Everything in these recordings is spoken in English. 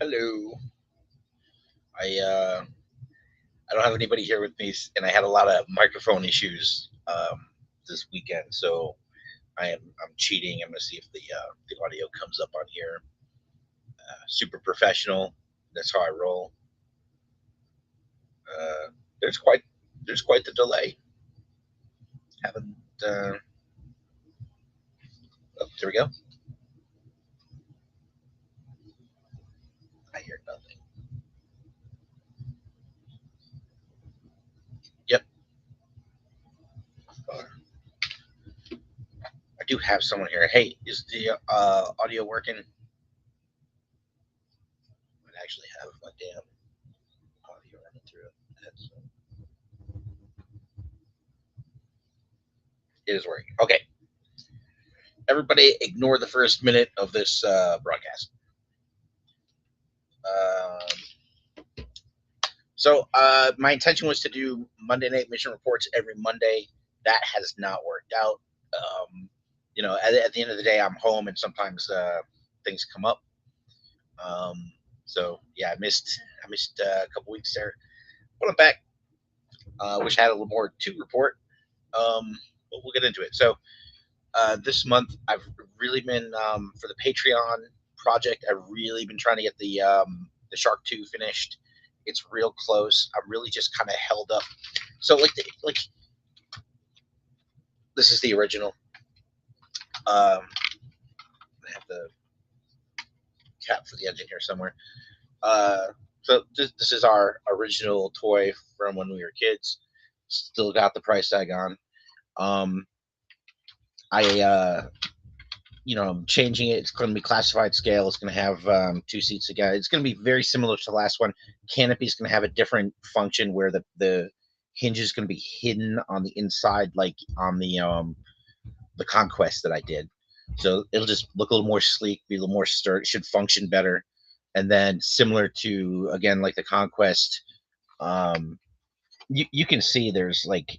Hello. I I don't have anybody here with me, and I had a lot of microphone issues this weekend, so I'm cheating. I'm gonna see if the audio comes up on here. Super professional. That's how I roll. Uh, there's quite there's quite the delay. Haven't oh, there we go. I hear nothing. Yep. Uh, I do have someone here. Hey, is the audio working? I actually have my damn audio running through it. It is working. Okay. Everybody ignore the first minute of this broadcast. My intention was to do Monday night mission reports every Monday. That has not worked out. At the end of the day, I'm home, and sometimes things come up. Um, so yeah, I missed a couple weeks there, but I'm back. Wish I had a little more to report. But we'll get into it. So this month I've really been for the Patreon project. I've really been trying to get the Shark 2 finished. It's real close. I'm really just kind of held up. So like this is the original. I have the cap for the engine here somewhere. Uh, so this is our original toy from when we were kids. Still got the price tag on. Um, I I'm changing it. It's going to be classified scale. It's going to have two seats again. It's going to be very similar to the last one. Canopy is going to have a different function where the hinge is going to be hidden on the inside, like on the Conquest that I did. So it'll just look a little more sleek, be a little more sturdy. It should function better. And then similar to again like the Conquest, um, you can see there's like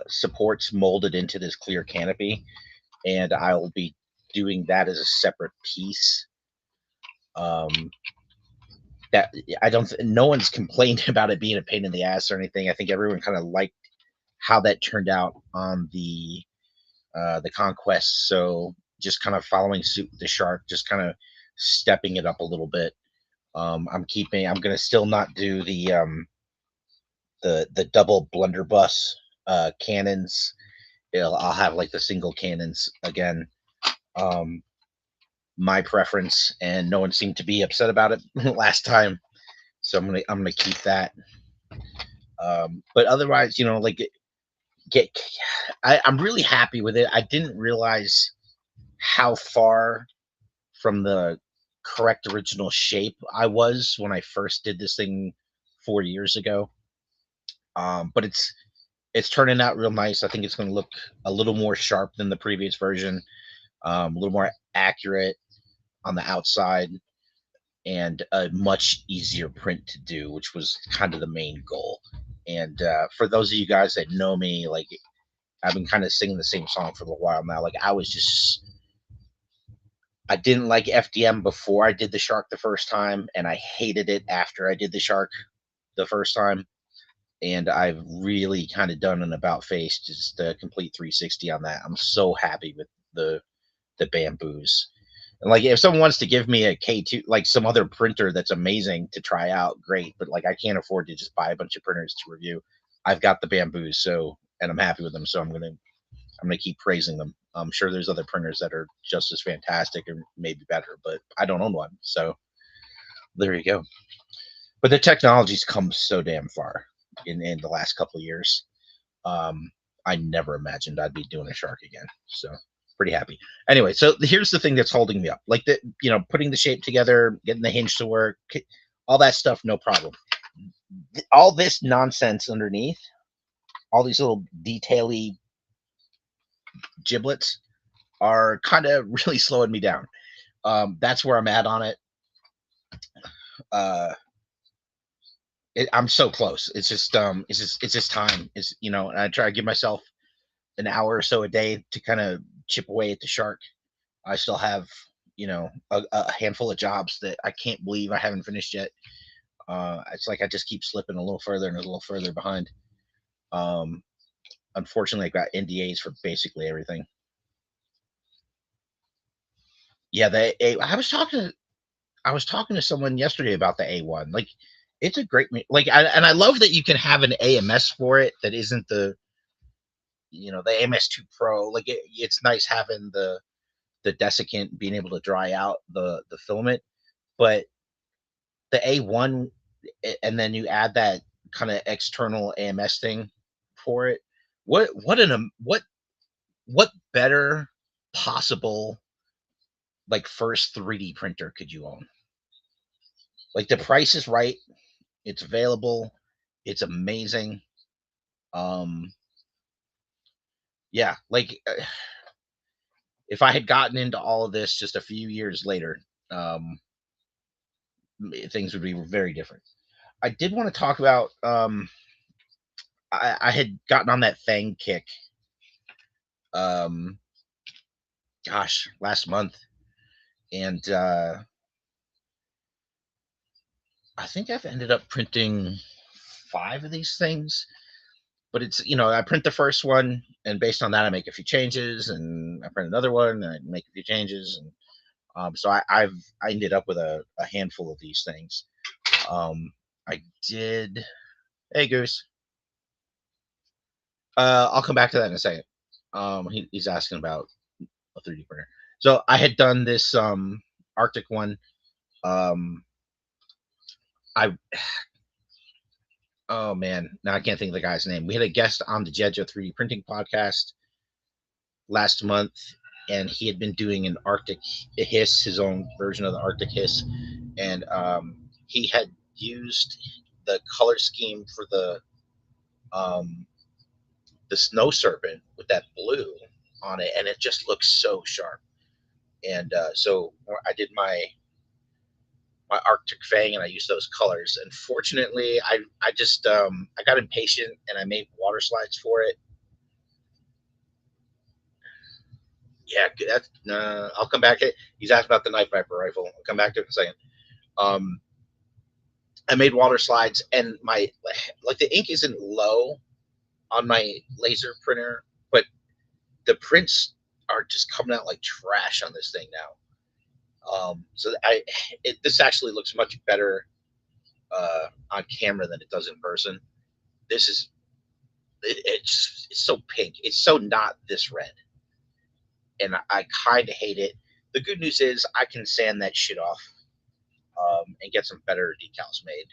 supports molded into this clear canopy, and I'll be doing that as a separate piece. Um, that I don't. No one's complained about it being a pain in the ass or anything. I think everyone kind of liked how that turned out on the Conquest. So just kind of following suit with the Shark, just kind of stepping it up a little bit. I'm gonna still not do the double blunderbuss cannons. I'll have like the single cannons again. Um, my preference, and no one seemed to be upset about it last time. So I'm gonna keep that. But otherwise, get I'm really happy with it. I didn't realize how far from the correct original shape I was when I first did this thing 4 years ago. But it's turning out real nice. I think it's going to look a little more sharp than the previous version, a little more accurate on the outside, and a much easier print to do, which was kind of the main goal. And for those of you guys that know me, like I've been kind of singing the same song for a while now. Like I didn't like FDM before I did the Shark the first time, and I hated it after I did the Shark the first time. And I've really kind of done an about face, just a complete 360 on that. I'm so happy with the bamboos. And like, if someone wants to give me a K2, like some other printer that's amazing to try out, great. But like, I can't afford to just buy a bunch of printers to review. I've got the bamboos, so and I'm happy with them. So I'm gonna keep praising them. I'm sure there's other printers that are just as fantastic or maybe better, but I don't own one. So there you go. But the technology's come so damn far in the last couple of years. Um, I never imagined I'd be doing a Shark again. So pretty happy. Anyway, so here's the thing that's holding me up. Like putting the shape together, getting the hinge to work, all that stuff, no problem. All this nonsense underneath, all these little detaily giblets are kind of really slowing me down. That's where I'm at on it. Uh, I'm so close. It's just time. And I try to give myself an hour or so a day to kind of chip away at the Shark. I still have a handful of jobs that I can't believe I haven't finished yet. It's like I just keep slipping a little further and a little further behind. Um, Unfortunately, I got NDAs for basically everything. Yeah, I was talking to someone yesterday about the A1. Like, it's a great like, and I love that you can have an AMS for it that isn't the AMS2 Pro. Like, it's nice having the desiccant being able to dry out the filament, but the A1, and then you add that kind of external AMS thing for it. What better possible like first 3D printer could you own? Like, the price is right, it's available, it's amazing. Um yeah, like, if I had gotten into all of this just a few years later, um things would be very different. I did want to talk about I had gotten on that Fang kick, um gosh, last month, and I think I've ended up printing 5 of these things. But I print the first one, and based on that, I make a few changes, and I print another one, and I make a few changes, and so I ended up with a handful of these things. I did. Hey, Goose. I'll come back to that in a second. He's asking about a 3D printer. So I had done this Arctic one. Um, I Oh man, now I can't think of the guy's name. We had a guest on the Jeja 3D printing podcast last month, and he had been doing an Arctic Hiss, his own version of the Arctic Hiss, and he had used the color scheme for um, the snow serpent with that blue on it, and it just looks so sharp. And so I did my Arctic Fang, and I used those colors. Unfortunately, I just I got impatient, and I made water slides for it. Yeah, that's I'll come back to it. He's asked about the Night Viper rifle. I'll come back to it in a second. Um, I made water slides, and my like the ink isn't low on my laser printer, but the prints are just coming out like trash on this thing now. So this actually looks much better on camera than it does in person. This is it's so pink. It's so not this red, and I kind of hate it. The good news is I can sand that shit off, and get some better decals made.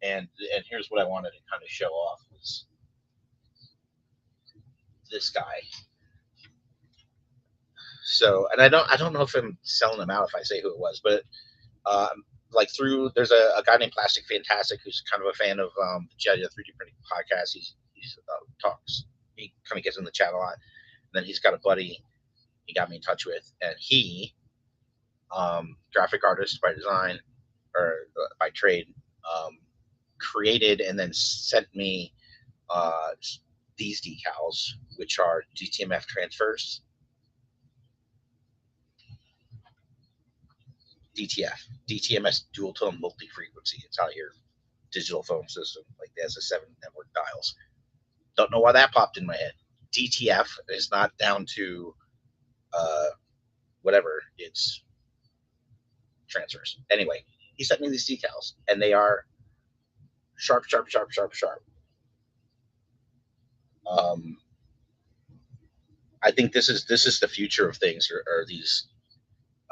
And here's what I wanted to kind of show off was this guy. So, and I don't know if I'm selling them out if I say who it was, but like there's a guy named Plastic Fantastic who's kind of a fan of the Jeja 3D printing podcast. He's talks. He kind of gets in the chat a lot. And then he's got a buddy he got me in touch with, and he, graphic artist by design or by trade, um, created and then sent me uh, these decals, which are DTMF transfers. DTF, DTMS dual tone multi frequency. It's out your digital phone system, like it has a 7 network dials. Don't know why that popped in my head. DTF is not down to uh, whatever it's transfers. Anyway, he sent me these decals, and they are sharp, sharp, sharp, sharp, sharp. Um, I think this is the future of things, or these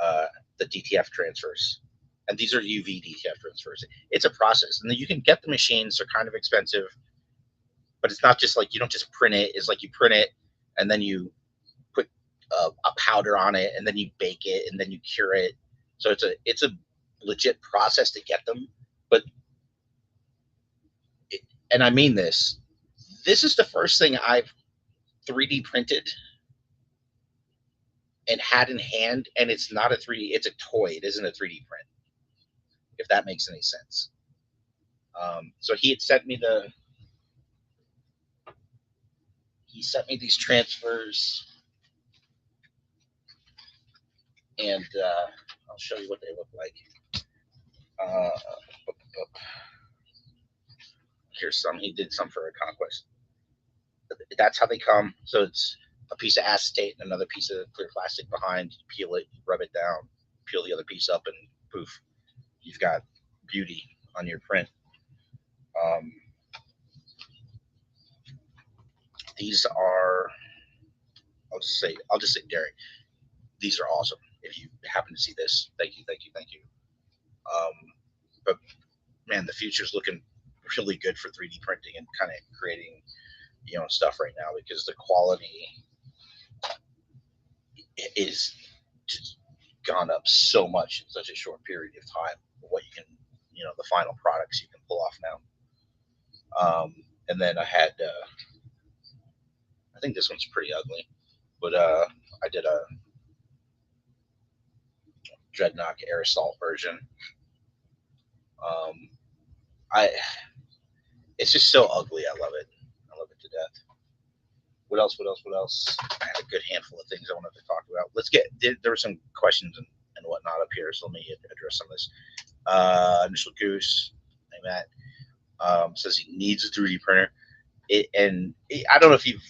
uh, the DTF transfers, and these are UV DTF transfers. It's a process, and then you can get the machines. They're kind of expensive, but it's not just like you don't just print it. It's like you print it, and then you put a powder on it, and then you bake it, and then you cure it. So it's a legit process to get them. But and I mean this. This is the first thing I've 3D printed and had in hand, and it's not a 3D. It's a toy. It isn't a 3D print. If that makes any sense. So he sent me these transfers. and I'll show you what they look like. Uh, Here's some. He did some for a conquest. That's how they come. So it's a piece of acetate and another piece of clear plastic behind. You peel it, rub it down, peel the other piece up, and poof, you've got beauty on your print. Um, these are, I'll just say, Derek. These are awesome. If you happen to see this, thank you, thank you, thank you. Um, but man, the future's looking really good for 3D printing and kind of creating stuff right now because the quality is just gone up so much in such a short period of time. What you can, the final products you can pull off now. And then I had, I think this one's pretty ugly, but I did a Dreadnought Air Assault version. Um, I, it's just so ugly. I love it. I love it to death. What else? What else? What else? I had a good handful of things I wanted to talk about. Let's get there were some questions and whatnot up here, so let me address some of this. Initial Goose, hey Matt, says he needs a 3D printer. I don't know if you've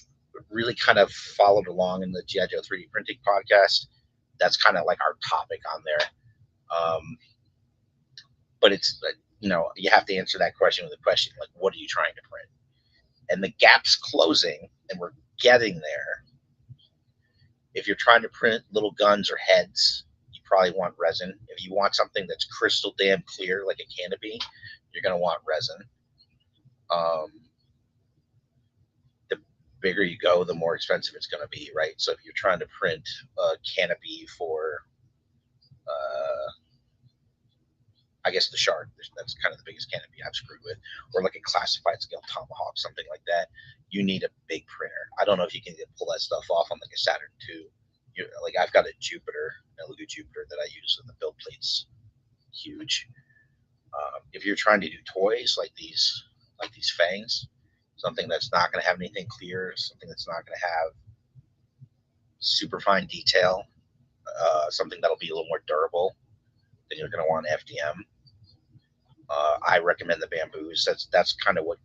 really kind of followed along in the GI Joe 3D printing podcast. That's kind of like our topic on there. Um, but it's you have to answer that question with a question like, what are you trying to print? And the gap's closing, and we're getting there. If you're trying to print little guns or heads, you probably want resin. If you want something that's crystal damn clear, like a canopy, you're going to want resin. Um, the bigger you go, the more expensive it's going to be, right? So if you're trying to print a canopy for, uh, I guess the shark, that's kind of the biggest canopy I've screwed with, or like a classified scale tomahawk, something like that. You need a big printer. I don't know if you can pull that stuff off on like a Saturn II. Like I've got a Jupiter, a Elegoo Jupiter that I use, and the build plate's huge. If you're trying to do toys like these fangs, something that's not going to have anything clear, something that's not going to have super fine detail, something that'll be a little more durable, then you're going to want FDM. I recommend the bamboos. That's kind of what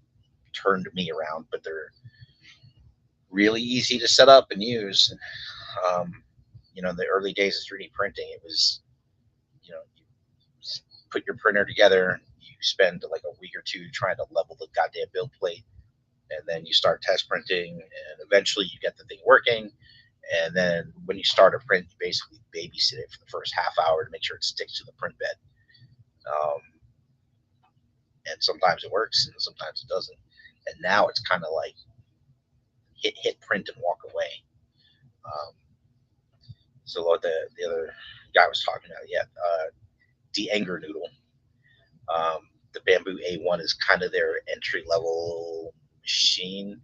turned me around, but they're really easy to set up and use. Um, in the early days of 3D printing, it was, you put your printer together, you spend like a week or two trying to level the goddamn build plate, and then you start test printing, and eventually you get the thing working. And then when you start a print, you basically babysit it for the first half hour to make sure it sticks to the print bed. Um, and sometimes it works, and sometimes it doesn't. And now it's kind of like hit print and walk away. Um, so what the other guy was talking about, yeah, the Anger Noodle. The Bamboo A1 is kind of their entry level machine.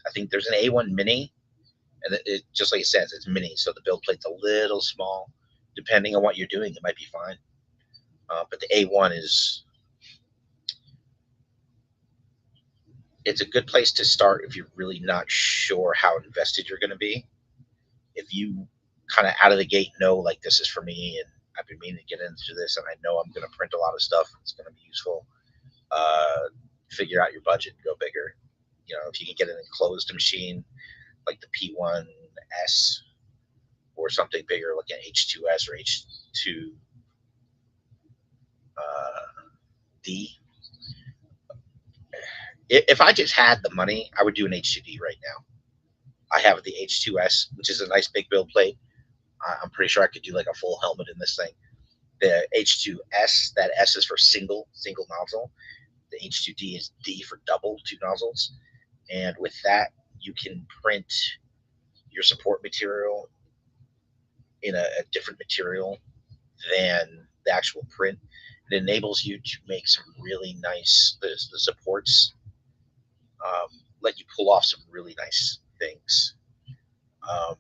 I think there's an A1 Mini, and it just like it says, it's mini, so the build plate's a little small. Depending on what you're doing, it might be fine. But the A1 it's a good place to start if you're really not sure how invested you're going to be. If you kind of out of the gate know like this is for me, and I've been meaning to get into this, and I know I'm going to print a lot of stuff, it's going to be useful. Figure out your budget and go bigger. If you can get an enclosed machine like the P1S or something bigger like an H2S or H2D. If I just had the money, I would do an H2D right now. I have the H2S, which is a nice big build plate. I'm pretty sure I could do like a full helmet in this thing. The H2S, that S is for single nozzle. The H2D is D for double, two nozzles. And with that, you can print your support material in a different material than the actual print. It enables you to make some really nice, the supports let you pull off some really nice things. Um,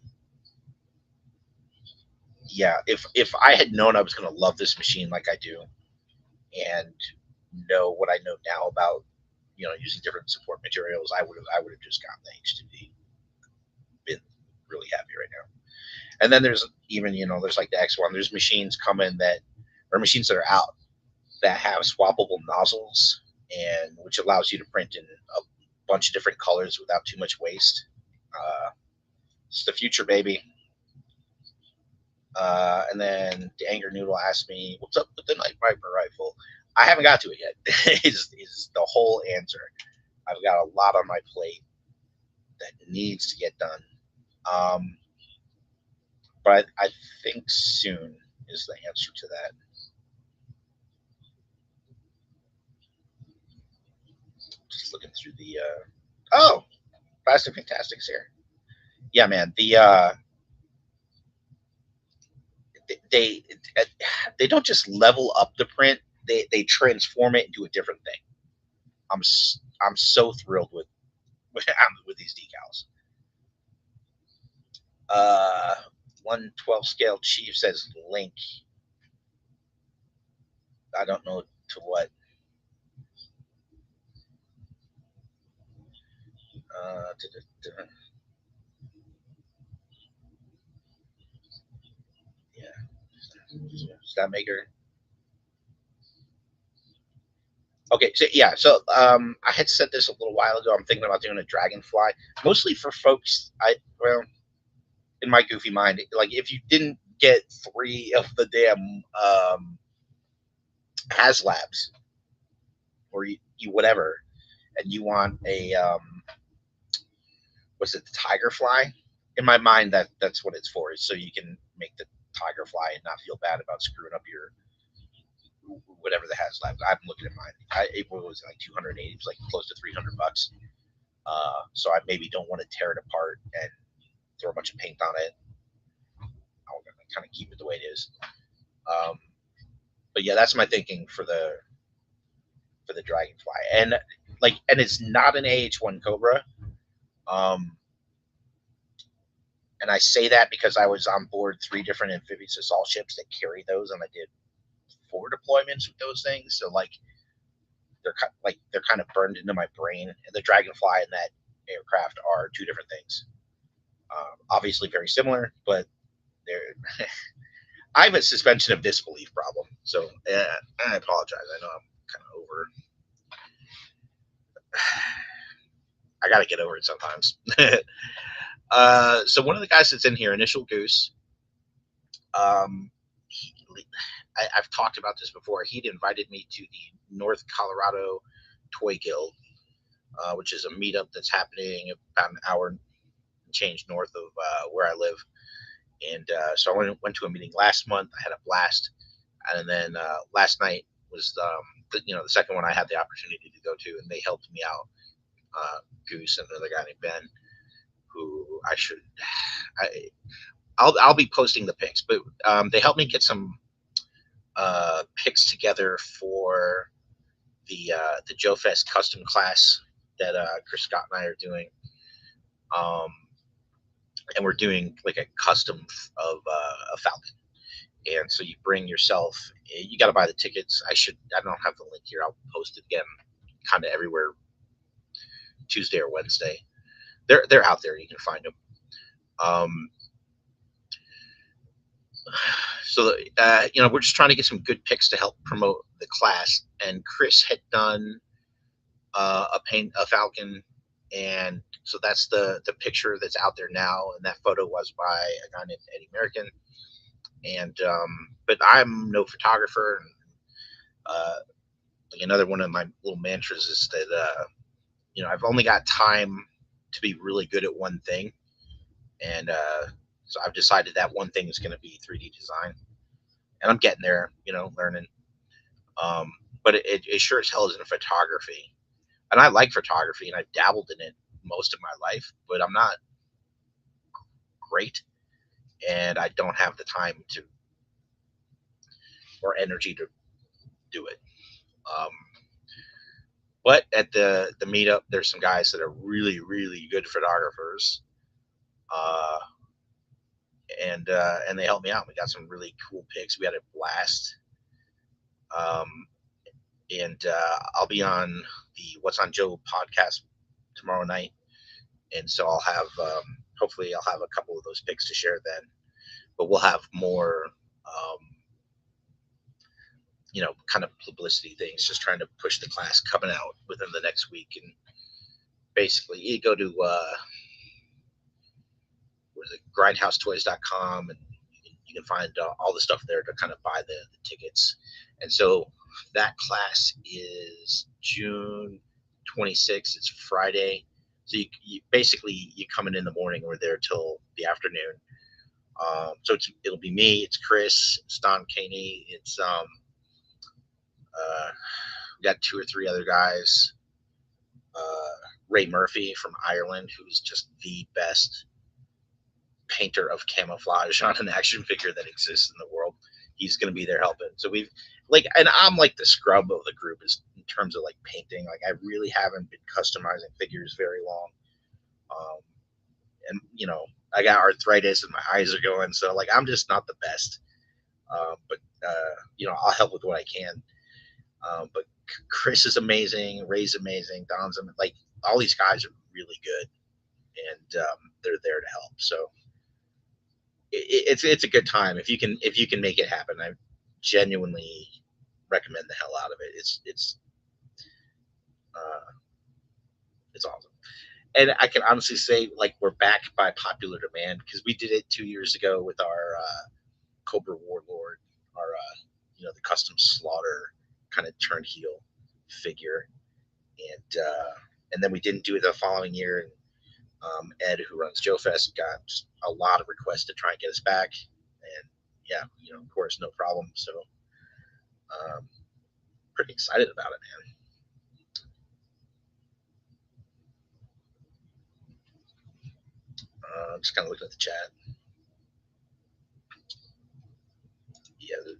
yeah, if I had known I was going to love this machine like I do, and know what I know now about using different support materials, I would have just gotten the H2D. Been really happy right now. And then there's even, there's like the X1. There's machines coming that, or machines that are out that have swappable nozzles, and which allows you to print in a bunch of different colors without too much waste. It's the future, baby. And then the Anger Noodle asked me, "What's up with the Night Viper rifle?" I haven't got to it yet. is the whole answer. I've got a lot on my plate that needs to get done. Um, but I think soon is the answer to that. Just looking through the. Oh, Plastic Fantastics here. Yeah, man. They they don't just level up the print; they transform it into a different thing. I'm so thrilled with these decals. Uh, 112 scale chief says link. I don't know to what. To, yeah, stat maker. Okay, so yeah, so I had said this a little while ago. I'm thinking about doing a dragonfly, mostly for folks. In my goofy mind, like if you didn't get three of the damn HasLabs or you whatever, and you want a was it the tiger fly? In my mind, that's what it's for, is so you can make the tiger fly and not feel bad about screwing up your whatever the HasLab. I'm looking at mine. It was like 280. It was like close to $300. So I maybe don't want to tear it apart and throw a bunch of paint on it. I'll kind of keep it the way it is. Um, but yeah, that's my thinking for the dragonfly, and it's not an AH1 Cobra. Um, and I say that because I was on board three different amphibious assault ships that carry those, and I did four deployments with those things. So they're kind of burned into my brain. And the dragonfly and that aircraft are two different things. Obviously very similar, but they're. I have a suspension of disbelief problem, so I apologize. I know I'm kind of over. I got to get over it sometimes. So one of the guys that's in here, Initial Goose, he, I've talked about this before. He'd invited me to the North Colorado Toy Guild, which is a meetup that's happening about an hour and change north of where I live. And so I went to a meeting last month. I had a blast, and then last night was the second one I had the opportunity to go to, and they helped me out. Goose and another guy named Ben, who I I'll be posting the pics, but they helped me get some pics together for the Joe Fest custom class that Chris Scott and I are doing. Um, and we're doing like a custom of a Falcon. And so you bring yourself. You got to buy the tickets. I don't have the link here. I'll post it again, kind of everywhere, Tuesday or Wednesday. They're out there. You can find them. Um, so we're just trying to get some good picks to help promote the class. And Chris had done a Falcon, and so that's the picture that's out there now. And that photo was by a guy named Eddie American. And but I'm no photographer. And, like another one of my little mantras is that I've only got time to be really good at one thing, and so I've decided that one thing is going to be 3D design, and I'm getting there, learning. Um, but it sure as hell isn't photography, and I like photography, and I've dabbled in it most of my life, but I'm not great, and I don't have the time to or energy to do it. Um, but at the meetup, there's some guys that are really really good photographers, uh, and they helped me out. We got some really cool pics. We had a blast. Um, and I'll be on the What's on Joe podcast tomorrow night, and so I'll have hopefully I'll have a couple of those pics to share then. but we'll have more, kind of publicity things, just trying to push the class coming out within the next week. And basically, you go to grindhousetoys.com, and you can find all the stuff there to kind of buy the tickets. And so that class is June 26th. It's Friday. So you basically, you come in the morning, we're there till the afternoon. So it'll be me, it's Chris, it's Don Caney, it's we got 2 or 3 other guys. Ray Murphy from Ireland, who's just the best painter of camouflage on an action figure that exists in the world. He's going to be there helping. So we've and I'm like the scrub of the group is in terms of like painting. Like I really haven't been customizing figures very long. And I got arthritis and my eyes are going, so like I'm just not the best. But I'll help with what I can. But Chris is amazing, Ray's amazing, Don's amazing. Like all these guys are really good, and they're there to help. So it's a good time if you can make it happen. I genuinely recommend the hell out of it. It's awesome. And I can honestly say, like, we're back by popular demand because we did it 2 years ago with our Cobra Warlord, our the custom slaughter kind of turned heel figure, and then we didn't do it the following year. And Ed, who runs Joe Fest, got a lot of requests to try and get us back, and yeah, of course, no problem. So, pretty excited about it, man. I'm just kind of looking at the chat. Yeah, the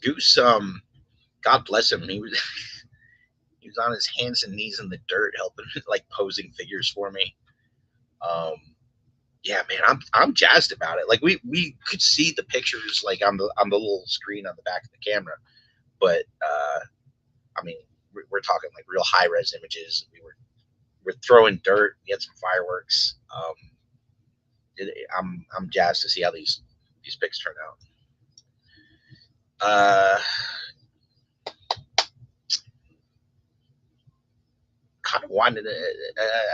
Goose. God bless him. He was he was on his hands and knees in the dirt helping, like posing figures for me. Yeah, man, I'm jazzed about it. Like we could see the pictures like on the little screen on the back of the camera, but I mean we're talking like real high res images. We're throwing dirt. We had some fireworks. I'm jazzed to see how these pics turn out. Kind of wanted to.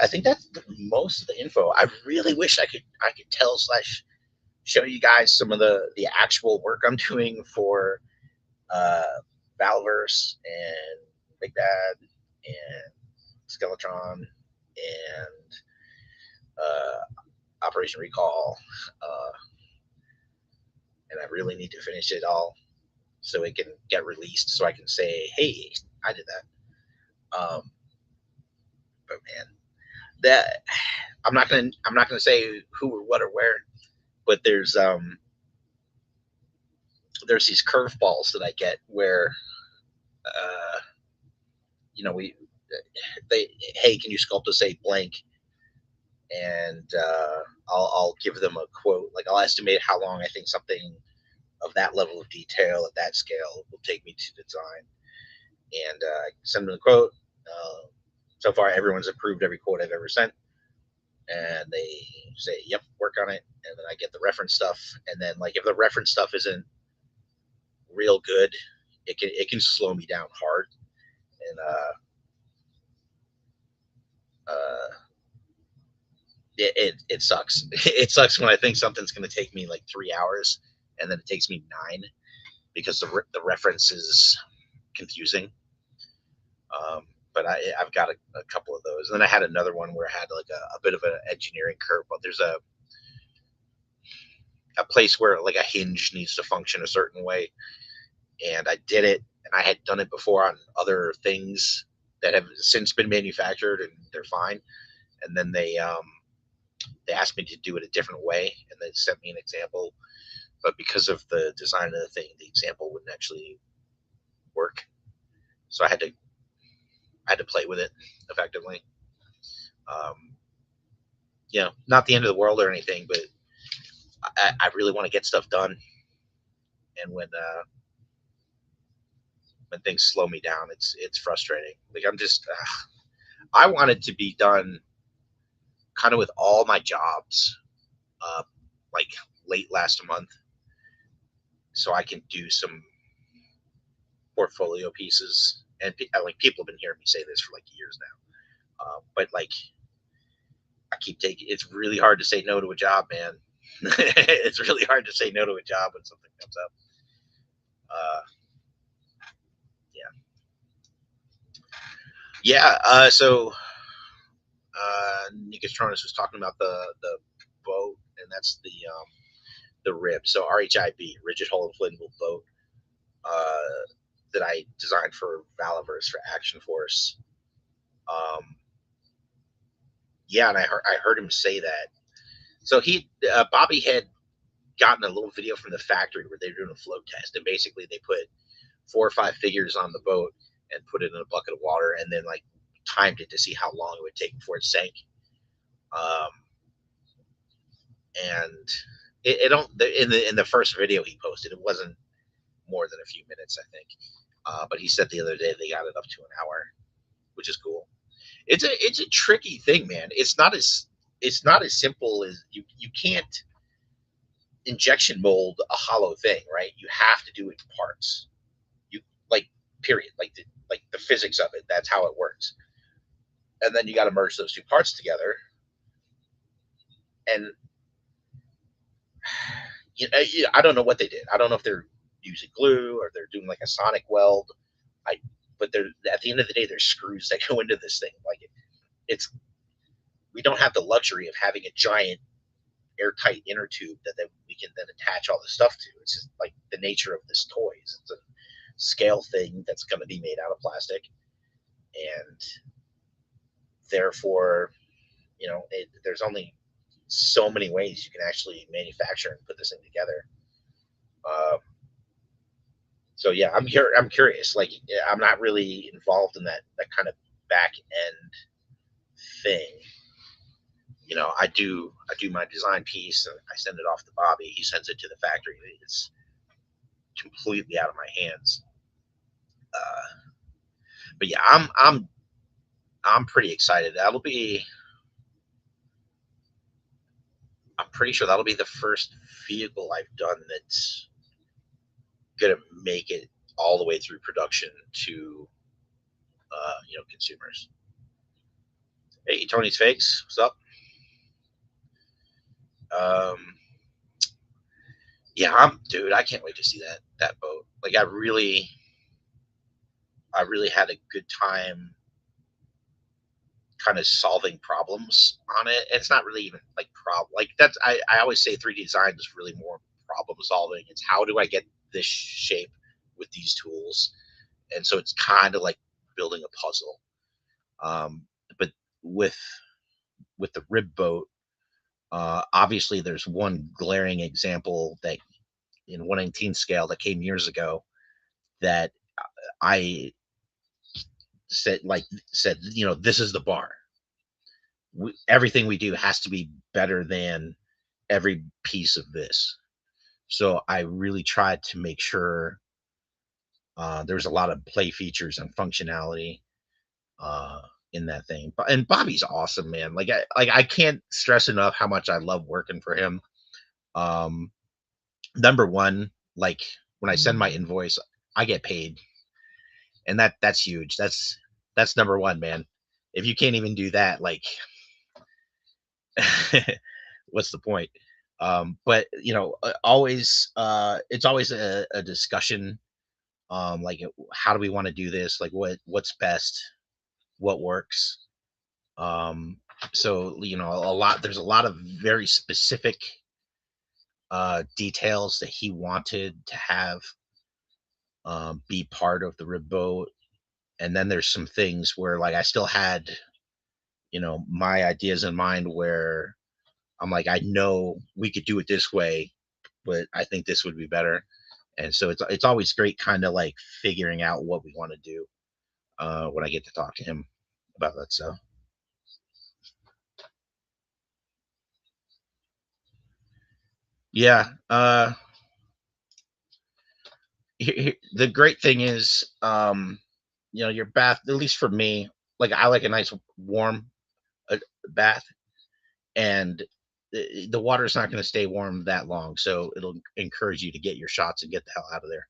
I think that's most of the info. I really wish I could tell / show you guys some of the actual work I'm doing for Valverse and Big Bad and Skeletron and Operation Recall, and I really need to finish it all so it can get released, so I can say, "Hey, I did that." But man, that I'm not gonna say who or what or where, but there's these curveballs that I get where, hey, can you sculpt us a blank? And I'll give them a quote. Like I'll estimate how long I think something of that level of detail at that scale will take me to design, and send them the quote. So far, everyone's approved every quote I've ever sent, and they say, "Yep, work on it." And then I get the reference stuff, and then like if the reference stuff isn't real good, it can slow me down hard, and it sucks. It sucks when I think something's going to take me like 3 hours, and then it takes me 9 because the reference is confusing. But I've got a couple of those, and then I had another one where I had like a bit of an engineering curve. But there's a place where like a hinge needs to function a certain way, and I did it, and I had done it before on other things that have since been manufactured, and they're fine. And then they asked me to do it a different way, and they sent me an example. But because of the design of the thing, the example wouldn't actually work. So I had to play with it effectively. Not the end of the world or anything, but I really want to get stuff done. And when things slow me down, it's frustrating. Like I'm just, I want it to be done kind of with all my jobs, like late last month. so I can do some portfolio pieces. And like people have been hearing me say this for like years now. But like I keep taking. It's really hard to say no to a job, man. It's really hard to say no to a job when something comes up. Uh, yeah, yeah. So Nikos was talking about the boat, and that's the rib. So RHIB, rigid hull inflatable boat, that I designed for Valaverse for Action Force. Um, yeah, and I heard him say that. So Bobby had gotten a little video from the factory where they were doing a float test, and basically they put 4 or 5 figures on the boat and put it in a bucket of water, and then like timed it to see how long it would take before it sank. Um, and it don't in the first video he posted, it wasn't more than a few minutes, I think. But he said the other day they got it up to an hour, which is cool. It's a tricky thing, man. It's not as simple as you can't injection mold a hollow thing, right? You have to do it in parts. You like period. Like the physics of it. That's how it works. And then you got to merge those two parts together. And I don't know what they did. I don't know if they're using glue or they're doing like a sonic weld. I but they're at the end of the day, there's screws that go into this thing. Like it's we don't have the luxury of having a giant airtight inner tube that we can then attach all the stuff to. It's just like the nature of this toy. It's a scale thing that's going to be made out of plastic, and therefore, there's only so many ways you can actually manufacture and put this thing together. Um, so yeah, I'm curious. Like, yeah, I'm not really involved in that kind of back end thing. I do my design piece and I send it off to Bobby. He sends it to the factory. It's completely out of my hands. Uh, but yeah, I'm pretty excited. I'm pretty sure that'll be the first vehicle I've done that's gonna make it all the way through production to consumers. Hey, Tony's Fakes, what's up? Um, yeah, dude. I can't wait to see that boat. Like, I really had a good time kind of solving problems on it. It's not really even like problem. Like I always say 3D design is really more problem solving. It's how do I get this shape with these tools, and so it's kind of like building a puzzle. But with the rib boat, obviously there's one glaring example that in 1/19 scale that came years ago that I said, this is the bar. Everything we do has to be better than every piece of this. So I really tried to make sure there's a lot of play features and functionality uh, in that thing. And Bobby's awesome, man. Like I can't stress enough how much I love working for him. Um, Number one, like when I send my invoice, I get paid, and that's huge. That's number one, man. If you can't even do that, like, what's the point? But always, it's always a discussion. Like, how do we want to do this? Like, what's best? What works? Um, so there's a lot of very specific details that he wanted to have be part of the rib boat. And then there's some things where like I still had, my ideas in mind where I'm like, I know we could do it this way, but I think this would be better. And so it's always great kind of like figuring out what we want to do when I get to talk to him about that stuff. Yeah. The great thing is, your bath, at least for me, like I like a nice warm bath. And the water's not going to stay warm that long, so it'll encourage you to get your shots and get the hell out of there.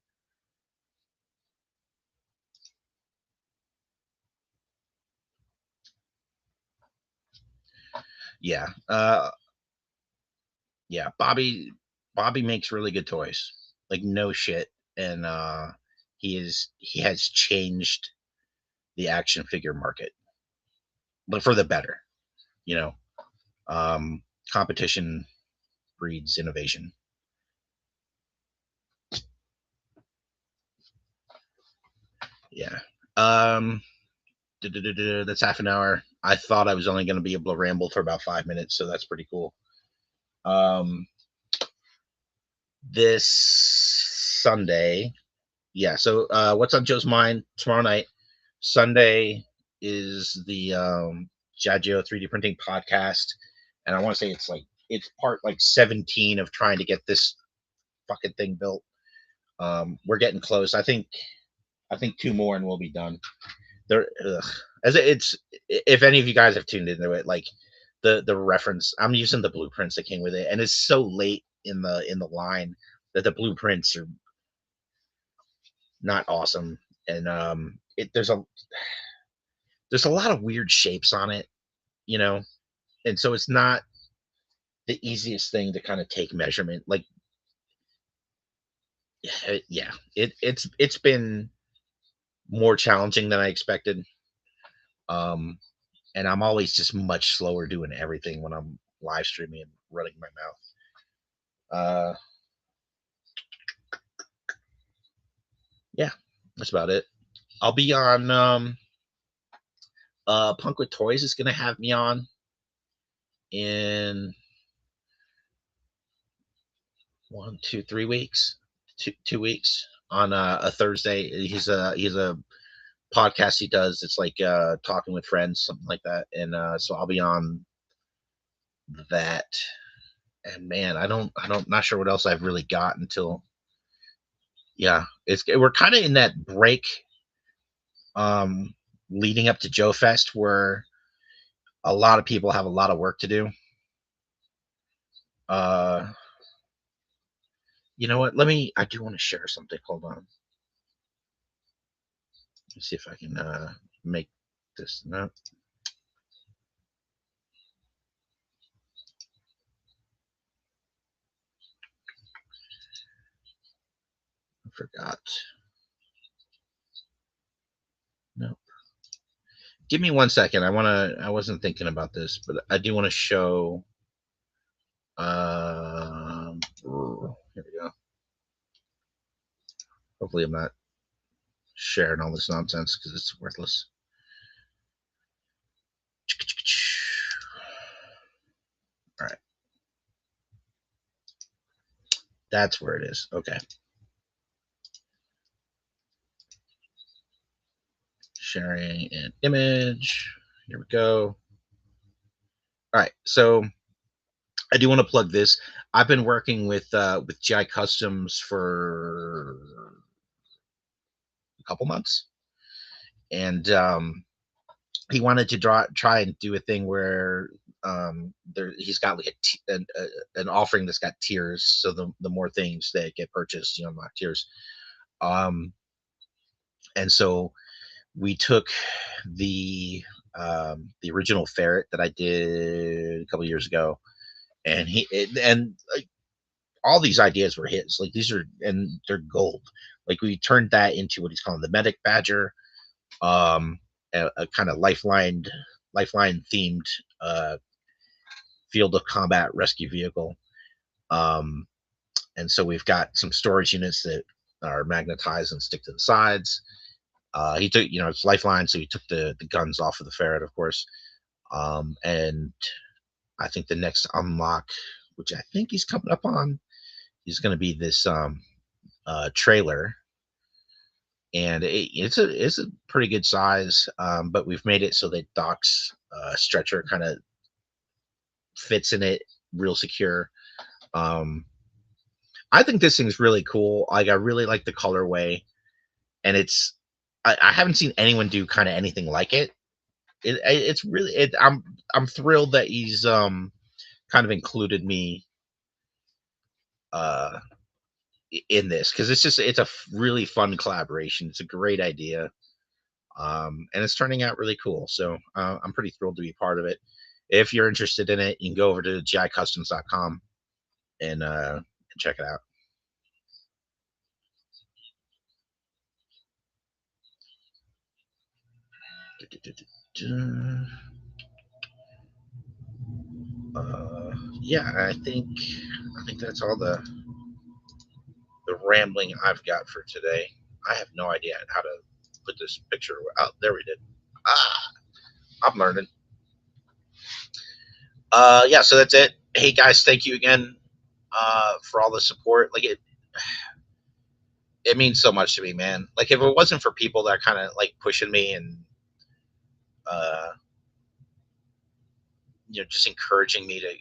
Yeah. Yeah, Bobby makes really good toys. Like no shit. And he has changed the action figure market. But for the better, you know. Um Competition breeds innovation. Yeah. Um that's half an hour. I thought I was only going to be able to ramble for about 5 minutes, so that's pretty cool. Um this Sunday, yeah. So what's on Joe's mind tomorrow night? Sunday is the Jaggio 3D printing podcast, and I want to say it's part like 17 of trying to get this fucking thing built. We're getting close. I think two more and we'll be done. There, as it's if any of you guys have tuned into it, like the reference, I'm using the blueprints that came with it, and it's so late in the line that the blueprints are not awesome, and there's a lot of weird shapes on it, you know, and so it's not the easiest thing to kind of take measurement. Like, yeah, it's been more challenging than I expected. Um, and I'm always just much slower doing everything when I'm live streaming and running my mouth. Uh, yeah, that's about it. I'll be on. Punk with Toys is gonna have me on in 1, 2, 3 weeks, 2 weeks on a Thursday. He's a podcast he does. It's like talking with friends, something like that. And so I'll be on that. And man, I don't not sure what else I've really got until yeah. We're kind of in that break um leading up to Joe Fest where a lot of people have a lot of work to do. Uh you know what? I do want to share something. Hold on. Let's see if I can make this. No, I forgot. No. Give me 1 second. I wasn't thinking about this, but I do want to show here we go. Hopefully I'm not sharing all this nonsense because it's worthless. All right. That's where it is. Okay. Sharing an image. Here we go. All right. So I do want to plug this. I've been working with GI Customs for a couple months, and he wanted to try and do a thing where he's got like an offering that's got tiers. So the more things that get purchased, unlock tiers. Um, and so we took the original ferret that I did a couple years ago, and like, all these ideas were his. Like these are and they're gold. Like we turned that into what he's calling the medic badger, a kind of lifeline themed uh, field of combat rescue vehicle. Um, and so we've got some storage units that are magnetized and stick to the sides. He took, it's lifeline, so he took the guns off of the ferret, of course. And I think the next unlock, which I think he's coming up on, is going to be this trailer, and it's a pretty good size. But we've made it so that Doc's stretcher kind of fits in it, real secure. Um, I think this thing's really cool. Like I really like the colorway, and I haven't seen anyone do kind of anything like it. It's really I'm thrilled that he's kind of included me uh, in this because it's a really fun collaboration. It's a great idea, and it's turning out really cool. So I'm pretty thrilled to be part of it. If you're interested in it, you can go over to gicustoms.com and check it out. Yeah, I think that's all the rambling I've got for today. I have no idea how to put this picture out. There we did. Ah, I'm learning. Yeah, so that's it. Hey guys, thank you again for all the support. Like it means so much to me, man. Like if it wasn't for people that kind of like pushing me and uh, just encouraging me to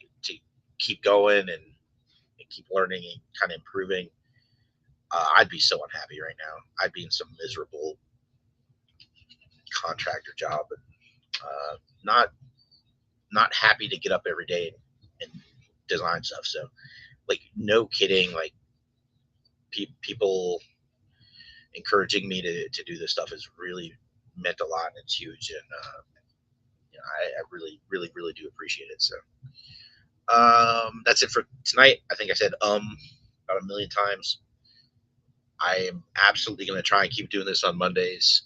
keep going and keep learning and kind of improving, I'd be so unhappy right now. I'd be in some miserable contractor job and not happy to get up every day and design stuff. So like no kidding, like people encouraging me to do this stuff has really meant a lot and it's huge and I really really do appreciate it. So that's it for tonight. I think I said about a million times. I am absolutely going to try and keep doing this on Mondays.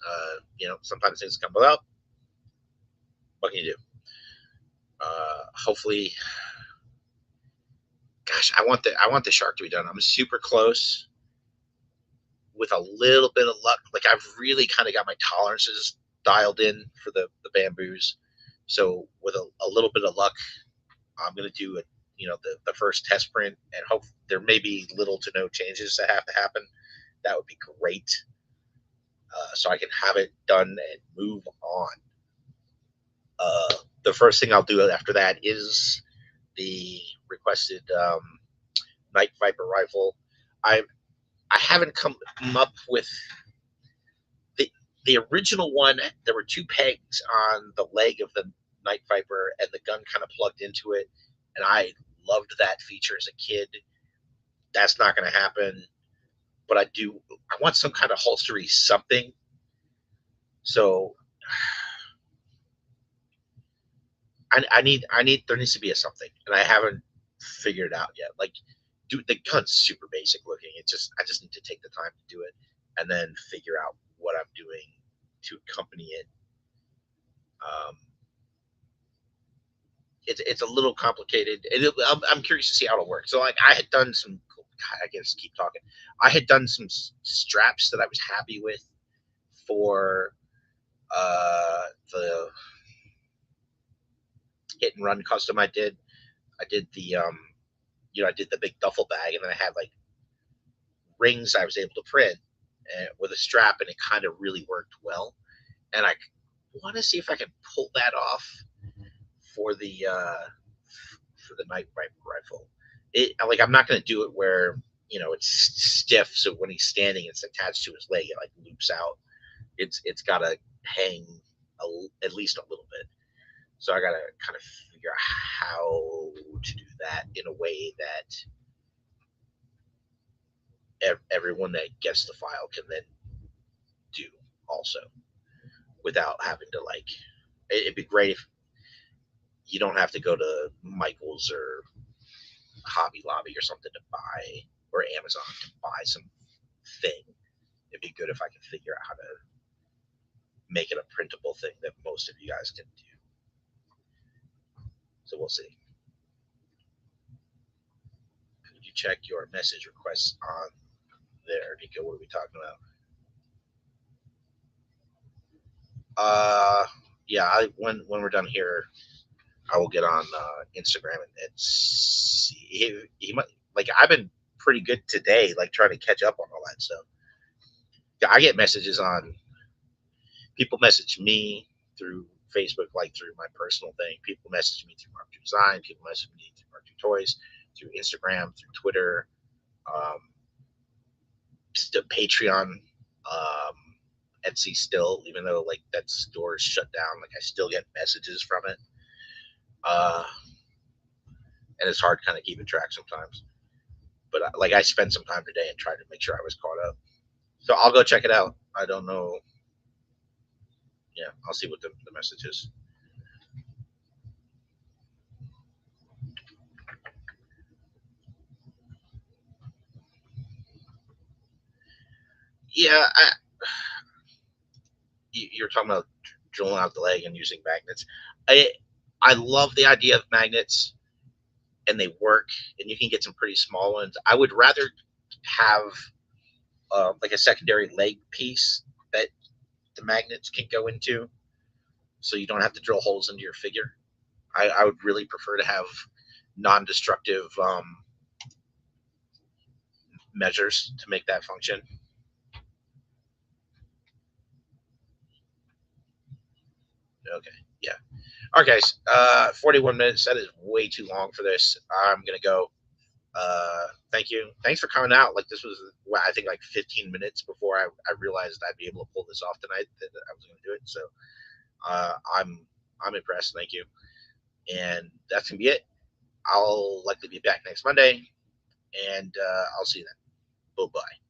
Sometimes things come up. What can you do? Hopefully, gosh, I want the shark to be done. I'm super close with a little bit of luck. Like I've really kind of got my tolerances dialed in for the bamboos. So with a little bit of luck, I'm going to do it. The first test print and hope there may be little to no changes that have to happen. That would be great. So I can have it done and move on. The first thing I'll do after that is the requested Night Viper rifle. I I haven't come up with the the original one. There were two pegs on the leg of the Night Viper, and the gun kind of plugged into it, and I loved that feature as a kid. That's not going to happen, but I do. I want some kind of holstery something. So I need there needs to be a something, and I haven't figured it out yet. Like, dude, the gun's super basic looking. I just need to take the time to do it, and then figure out what I'm doing to accompany it. Um, it's a little complicated. I'm curious to see how it'll work. So like I had done some. God, I guess keep talking. I had done some straps that I was happy with for the hit and run custom I did. I did I did the big duffel bag, and then I had like rings I was able to print with a strap, and it kind of really worked well. And I want to see if I can pull that off for the Night Viper rifle. It like I'm not going to do it where it's stiff, so when he's standing, it's attached to his leg. It like loops out. It's got to hang at least a little bit. So I got to kind of figure out how to do that in a way that everyone that gets the file can then do also without having to like. It'd be great if you don't have to go to Michael's or Hobby Lobby or something to buy or Amazon to buy some thing. It'd be good if I could figure out how to make it a printable thing that most of you guys can do. So we'll see. Could you check your message requests on there, Nico? What are we talking about? Uh, yeah. When we're done here, I will get on Instagram and see. He might like I've been pretty good today, like trying to catch up on all that stuff. Yeah, I get messages on people message me through Facebook, like through my personal thing. People message me through Mark II Design. People message me through Mark II Toys, through Instagram, through Twitter, um, Patreon, Etsy still, even though like that store is shut down, like I still get messages from it. Uh, and it's hard kind of keeping track sometimes. But like I spent some time today and tried to make sure I was caught up. So I'll go check it out. I don't know. Yeah, I'll see what the message is. Yeah, you're talking about drilling out the leg and using magnets. I I love the idea of magnets, and they work, and you can get some pretty small ones. I would rather have like a secondary leg piece that the magnets can go into, so you don't have to drill holes into your figure. I would really prefer to have non-destructive measures to make that function. Okay, yeah. All right, guys. 41 minutes. That is way too long for this. I'm gonna go. Thank you. Thanks for coming out. Like this was, well, I think like 15 minutes before I realized I'd be able to pull this off tonight. That I was gonna do it. So uh, I'm I'm impressed. Thank you. And that's gonna be it. I'll likely be back next Monday, and I'll see you then. Bye bye.